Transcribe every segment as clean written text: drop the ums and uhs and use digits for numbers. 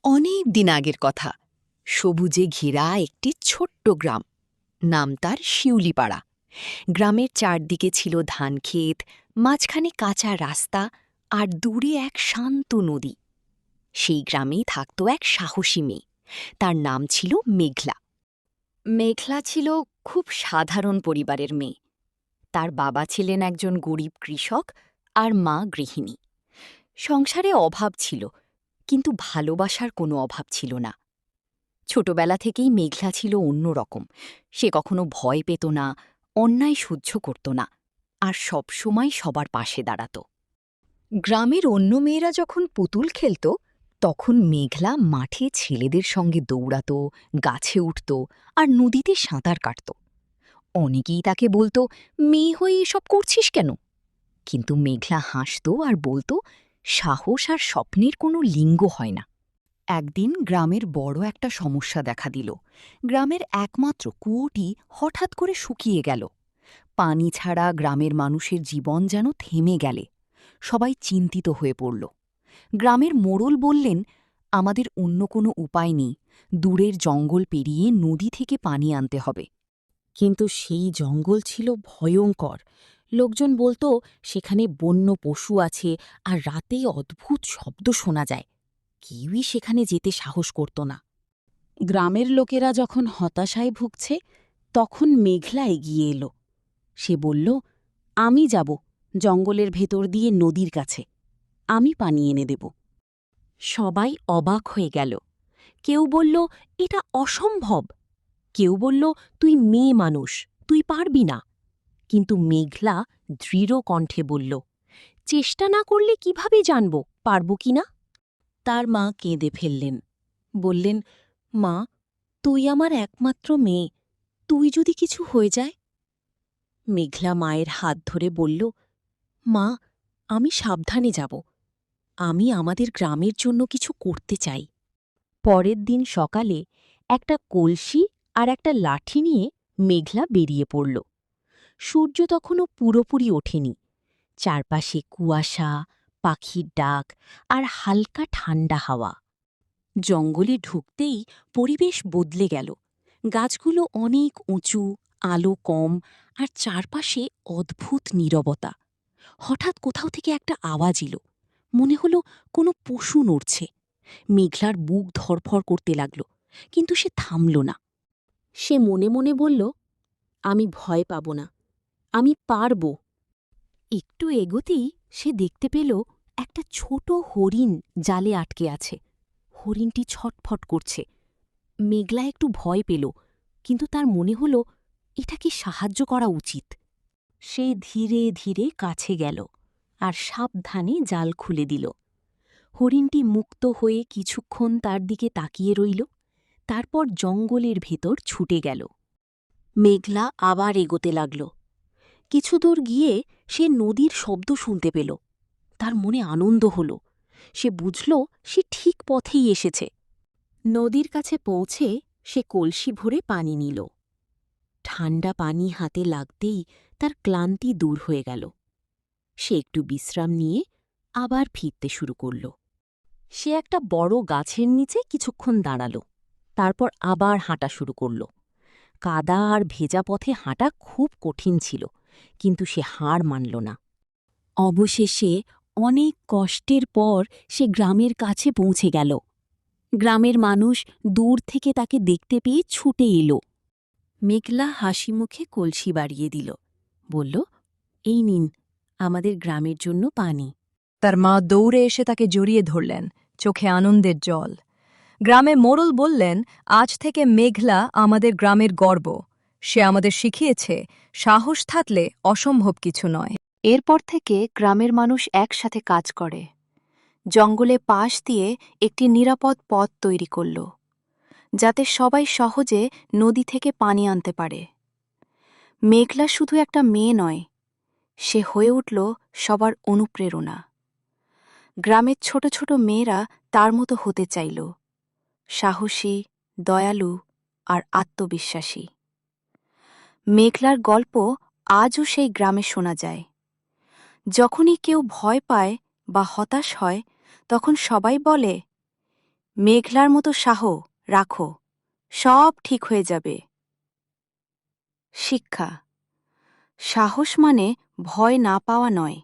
অনেক দিন আগের কথা। সবুজে ঘেরা একটি ছোট্ট গ্রাম। নাম তার শিউলিপাড়া। গ্রামের চারদিকে ছিল ধানক্ষেত, মাঝখানে কাঁচা রাস্তা, আর দূরে এক শান্ত নদী। সেই গ্রামেই থাকত এক সাহসী মেয়ে। তার নাম ছিল মেঘলা। মেঘলা ছিল খুব সাধারণ পরিবারের মেয়ে। তার বাবা ছিলেন একজন গরিব কৃষক, আর মা গৃহিণী। সংসারে অভাব ছিল, কিন্তু ভালোবাসার কোনো অভাব ছিল না। ছোটবেলা থেকেই মেঘলা ছিল অন্যরকম। সে কখনো ভয় পেত না, অন্যায় সহ্য করত না, আর সবসময় সবার পাশে দাঁড়াত। গ্রামের অন্য মেয়েরা যখন পুতুল খেলত, তখন মেঘলা মাঠে ছেলেদের সঙ্গে দৌড়াত, গাছে উঠত, আর নদীতে সাঁতার কাটত। অনেকেই তাকে বলতো, মেয়ে হয়ে এসব করছিস কেন? কিন্তু মেঘলা হাসত আর বলতো, সাহস আর স্বপ্নের কোনো লিঙ্গ হয় না। একদিন গ্রামের বড় একটা সমস্যা দেখা দিল। গ্রামের একমাত্র কুয়োটি হঠাৎ করে শুকিয়ে গেল। পানি ছাড়া গ্রামের মানুষের জীবন যেন থেমে গেলে। সবাই চিন্তিত হয়ে পড়ল। গ্রামের মোড়ল বললেন, আমাদের অন্য কোনো উপায় নেই, দূরের জঙ্গল পেরিয়ে নদী থেকে পানি আনতে হবে। কিন্তু সেই জঙ্গল ছিল ভয়ঙ্কর। লোকজন বলতো, সেখানে বন্য পশু আছে, আর রাতে অদ্ভুত শব্দ শোনা যায়। কেউই সেখানে যেতে সাহস করত না। গ্রামের লোকেরা যখন হতাশায় ভুগছে, তখন মেঘলা এগিয়ে এলো। সে বলল, আমি যাব জঙ্গলের ভেতর দিয়ে নদীর কাছে। আমি পানি এনে দেব। সবাই অবাক হয়ে গেল। কেউ বলল, এটা অসম্ভব। কেউ বলল, তুই মেয়ে মানুষ, তুই পারবি না। কিন্তু মেঘলা দৃঢ় কণ্ঠে বলল, চেষ্টা না করলে কিভাবে জানব পারব কিনা? তার মা কেঁদে ফেললেন। বললেন, মা, তুই আমার একমাত্র মেয়ে, তুই যদি কিছু হয়ে যায়? মেঘলা মায়ের হাত ধরে বলল, মা, আমি সাবধানে যাব। আমি আমাদের গ্রামের জন্য কিছু করতে চাই। পরের দিন সকালে একটা কলসি আর একটা লাঠি নিয়ে মেঘলা বেরিয়ে পড়ল। সূর্য তখনও পুরোপুরি ওঠেনি। চারপাশে কুয়াশা, পাখির ডাক, আর হালকা ঠান্ডা হাওয়া। জঙ্গলে ঢুকতেই পরিবেশ বদলে গেল। গাছগুলো অনেক উঁচু, আলো কম, আর চারপাশে অদ্ভুত নীরবতা। হঠাৎ কোথাও থেকে একটা আওয়াজ এলো। মনে হলো কোনো পশু নড়ছে। মেঘলার বুক ধড়ফড় করতে লাগল, কিন্তু সে থামল না। সে মনে মনে বলল, আমি ভয় পাব না, আমি পারব। একটু এগোতেই সে দেখতে পেল একটা ছোট হরিণ জালে আটকে আছে। হরিণটি ছটফট করছে। মেঘলা একটু ভয় পেল, কিন্তু তার মনে হল এটাকে সাহায্য করা উচিত। সে ধীরে ধীরে কাছে গেল আর সাবধানে জাল খুলে দিল। হরিণটি মুক্ত হয়ে কিছুক্ষণ তার দিকে তাকিয়ে রইল, তারপর জঙ্গলের ভেতর ছুটে গেল। মেঘলা আবার এগোতে লাগল। কিছু দূর গিয়ে সে নদীর শব্দ শুনতে পেল। তার মনে আনন্দ হল। সে বুঝল সে ঠিক পথেই এসেছে। নদীর কাছে পৌঁছে সে কলসি ভরে পানি নিল। ঠান্ডা পানি হাতে লাগতেই তার ক্লান্তি দূর হয়ে গেল। সে একটু বিশ্রাম নিয়ে আবার ফিরতে শুরু করল। সে একটা বড় গাছের নিচে কিছুক্ষণ দাঁড়াল, তারপর আবার হাঁটা শুরু করল। কাদা আর ভেজা পথে হাঁটা খুব কঠিন ছিল, কিন্তু সে হার মানল না। অবশেষে অনেক কষ্টের পর সে গ্রামের কাছে পৌঁছে গেল। গ্রামের মানুষ দূর থেকে তাকে দেখতে পেয়ে ছুটে এলো। মেঘলা হাসি মুখে কলসি বাড়িয়ে দিল, বলল, এই নিন আমাদের গ্রামের জন্য পানি। তার মা দৌড়ে এসে তাকে জড়িয়ে ধরলেন, চোখে আনন্দের জল। গ্রামে মোড়ল বললেন, আজ থেকে মেঘলা আমাদের গ্রামের গর্ব। সে আমাদের শিখিয়েছে, সাহস থাকলে অসম্ভব কিছু নয়। এরপর থেকে গ্রামের মানুষ একসাথে কাজ করে। জঙ্গলে পাশ দিয়ে একটি নিরাপদ পথ তৈরি করল, যাতে সবাই সহজে নদী থেকে পানি আনতে পারে। মেঘলা শুধু একটা মেয়ে নয়, সে হয়ে উঠল সবার অনুপ্রেরণা। গ্রামের ছোট ছোট মেয়েরা তার মতো হতে চাইল, সাহসী, দয়ালু আর আত্মবিশ্বাসী। মেঘলার গল্প আজও সেই গ্রামে শোনা যায়। যখনই কেউ ভয় পায় বা হতাশ হয়, তখন সবাই বলে, মেঘলার মতো রাখো, সব ঠিক হয়ে যাবে। শিক্ষা: সাহস মানে ভয় না পাওয়া নয়,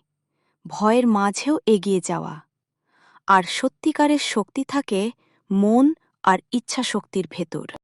ভয়ের মাঝেও এগিয়ে যাওয়া। আর সত্যিকারের শক্তি থাকে মন আর ইচ্ছাশক্তির ভেতর।